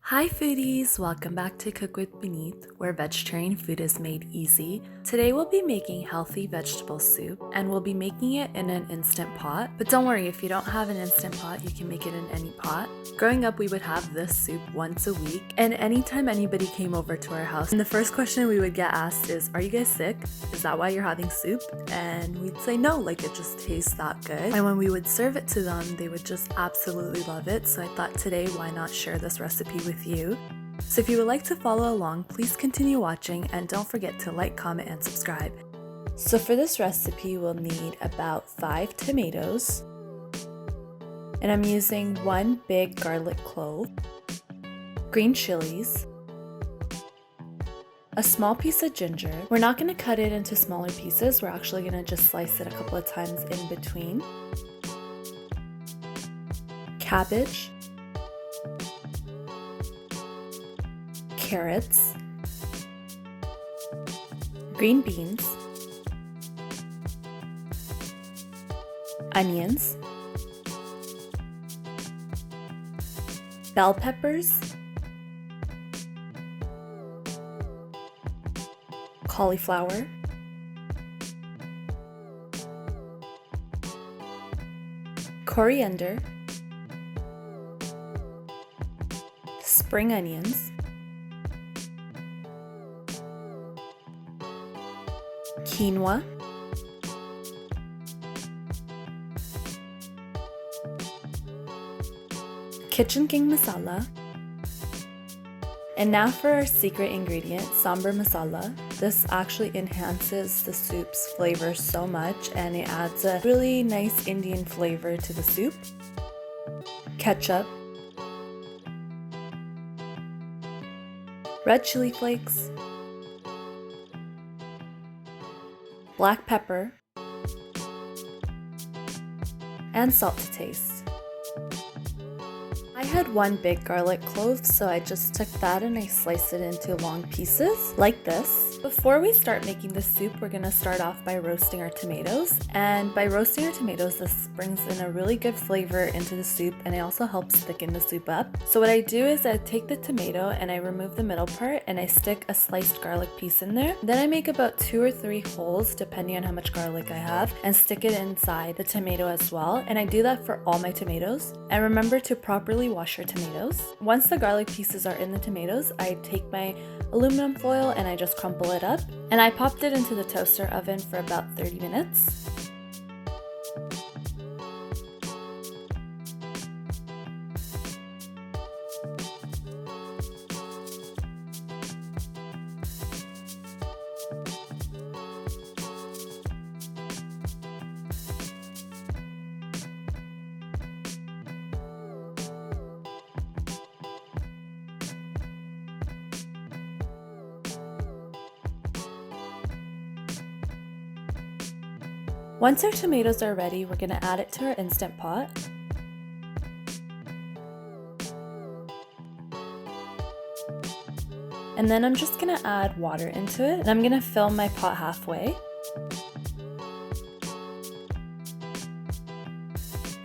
Hi foodies, welcome back to Cook with Beneath, where vegetarian food is made easy. Today we'll be making healthy vegetable soup, and we'll be making it in an instant pot. But don't worry, if you don't have an instant pot, you can make it in any pot. Growing up, we would have this soup once a week, and anytime anybody came over to our house, and the first question we would get asked is, "Are you guys sick? Is that why you're having soup?" And we'd say no, like it just tastes that good. And when we would serve it to them, they would just absolutely love it. So I thought today, why not share this recipe with you. So if you would like to follow along, please continue watching and don't forget to like, comment, and subscribe. So for this recipe, we'll need about 5 tomatoes, and I'm using 1 big garlic clove, green chilies, a small piece of ginger. We're not going to cut it into smaller pieces, we're actually going to just slice it a couple of times in between, cabbage, carrots, green beans, onions, bell peppers, cauliflower, coriander, spring onions, quinoa, kitchen king masala, and now for our secret ingredient, sambar masala. This actually enhances the soup's flavor so much, and it adds a really nice Indian flavor to the soup. Ketchup, red chili flakes, black pepper, and salt to taste. I had 1 big garlic clove, so I just took that and I sliced it into long pieces, like this. Before we start making the soup, we're going to start off by roasting our tomatoes. And by roasting our tomatoes, this brings in a really good flavor into the soup, and it also helps thicken the soup up. So what I do is I take the tomato and I remove the middle part and I stick a sliced garlic piece in there. Then I make about 2 or 3 holes, depending on how much garlic I have, and stick it inside the tomato as well. And I do that for all my tomatoes. And remember to properly wash your tomatoes. Once the garlic pieces are in the tomatoes, I take my aluminum foil and I just crumple it up, and I popped it into the toaster oven for about 30 minutes. Once our tomatoes are ready, we're going to add it to our Instant Pot. And then I'm just going to add water into it, and I'm going to fill my pot halfway.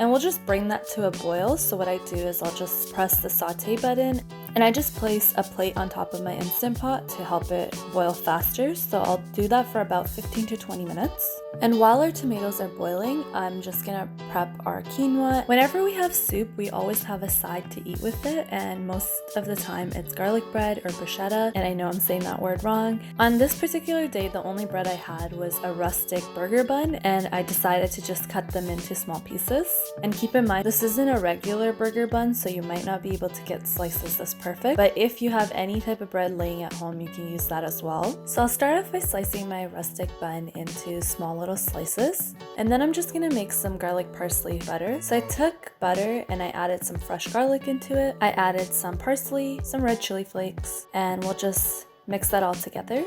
And we'll just bring that to a boil. So what I do is I'll just press the saute button, and I just place a plate on top of my Instant Pot to help it boil faster. So I'll do that for about 15 to 20 minutes. And while our tomatoes are boiling, I'm just gonna prep our quinoa. Whenever we have soup, we always have a side to eat with it, and most of the time it's garlic bread or bruschetta, and I know I'm saying that word wrong. On this particular day, the only bread I had was a rustic burger bun, and I decided to just cut them into small pieces. And keep in mind, this isn't a regular burger bun, so you might not be able to get slices this perfect, but if you have any type of bread laying at home, you can use that as well. So I'll start off by slicing my rustic bun into small little slices, and then I'm just gonna make some garlic parsley butter. So I took butter and I added some fresh garlic into it. I added some parsley, some red chili flakes, and we'll just mix that all together.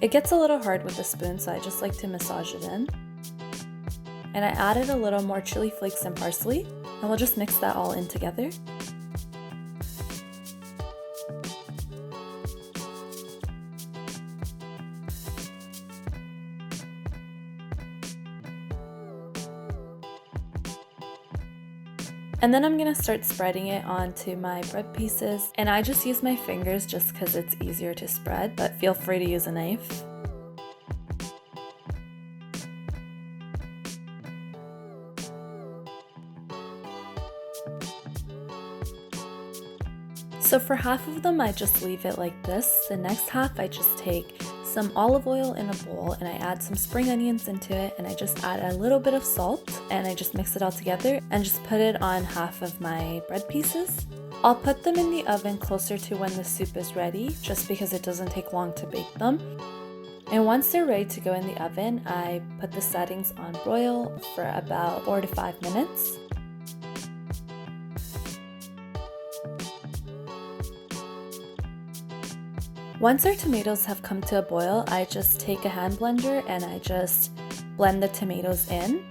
It gets a little hard with a spoon, so I just like to massage it in. And I added a little more chili flakes and parsley, and we'll just mix that all in together. And then I'm gonna start spreading it onto my bread pieces, and I just use my fingers just because it's easier to spread, but feel free to use a knife. So for half of them, I just leave it like this. The next half, I just take some olive oil in a bowl and I add some spring onions into it, and I just add a little bit of salt and I just mix it all together and just put it on half of my bread pieces. I'll put them in the oven closer to when the soup is ready, just because it doesn't take long to bake them. And once they're ready to go in the oven, I put the settings on broil for about 4 to 5 minutes. Once our tomatoes have come to a boil, I just take a hand blender and I just blend the tomatoes in.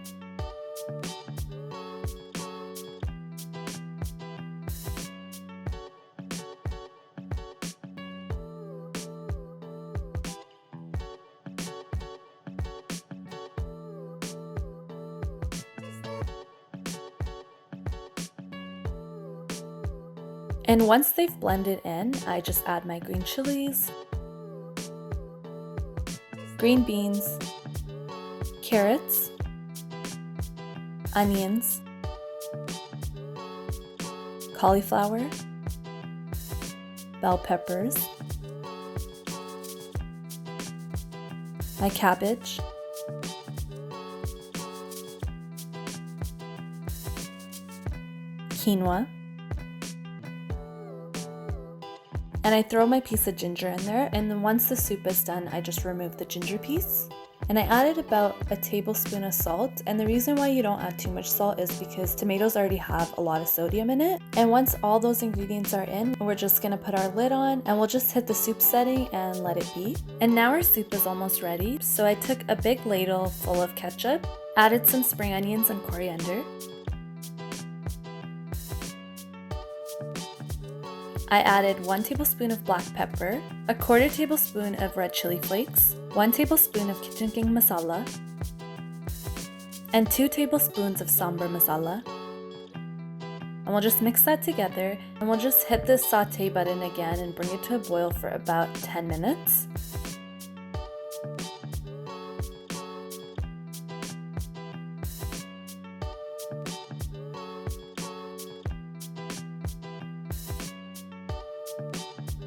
And once they've blended in, I just add my green chilies, green beans, carrots, onions, cauliflower, bell peppers, my cabbage, quinoa, and I throw my piece of ginger in there, and then once the soup is done, I just remove the ginger piece. And I added about a tablespoon of salt, and the reason why you don't add too much salt is because tomatoes already have a lot of sodium in it. And once all those ingredients are in, we're just gonna put our lid on and we'll just hit the soup setting and let it be. And now our soup is almost ready, so I took a big ladle full of ketchup, added some spring onions and coriander. I added 1 tablespoon of black pepper, a 1/4 tablespoon of red chili flakes, 1 tablespoon of kitchen king masala, and 2 tablespoons of sambar masala. And we'll just mix that together, and we'll just hit the saute button again and bring it to a boil for about 10 minutes.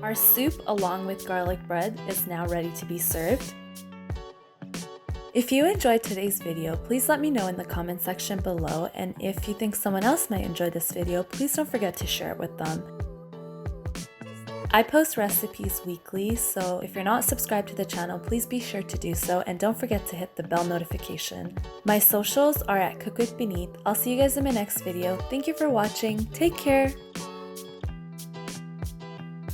Our soup, along with garlic bread, is now ready to be served. If you enjoyed today's video, please let me know in the comment section below, and if you think someone else might enjoy this video, please don't forget to share it with them. I post recipes weekly, so if you're not subscribed to the channel, please be sure to do so, and don't forget to hit the bell notification. My socials are at Cook with Beneath. I'll see you guys in my next video. Thank you for watching. Take care!